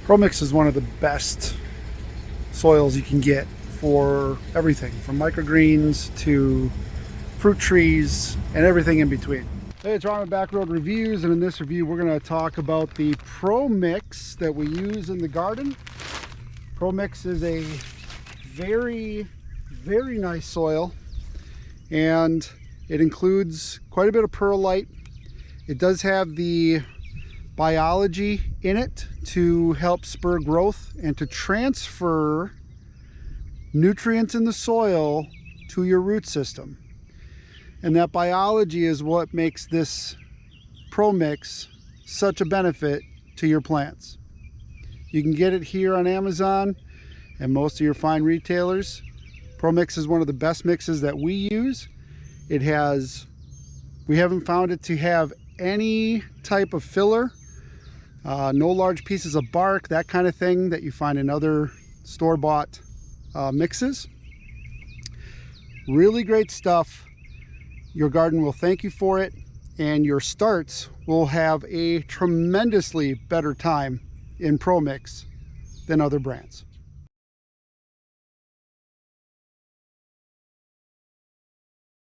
ProMix is one of the best soils you can get for everything from microgreens to fruit trees and everything in between. Hey, it's Ron with Backroad Reviews, and in this review we're going to talk about the ProMix that we use in the garden. ProMix is a very nice soil, and it includes quite a bit of perlite. It does have the biology in it to help spur growth and to transfer nutrients in the soil to your root system. And that biology is what makes this ProMix such a benefit to your plants. You can get it here on Amazon and most of your fine retailers. ProMix is one of the best mixes that we use. We haven't found it to have any type of filler, no large pieces of bark, that kind of thing that you find in other store-bought mixes. Really great stuff. Your garden will thank you for it, and your starts will have a tremendously better time in ProMix than other brands.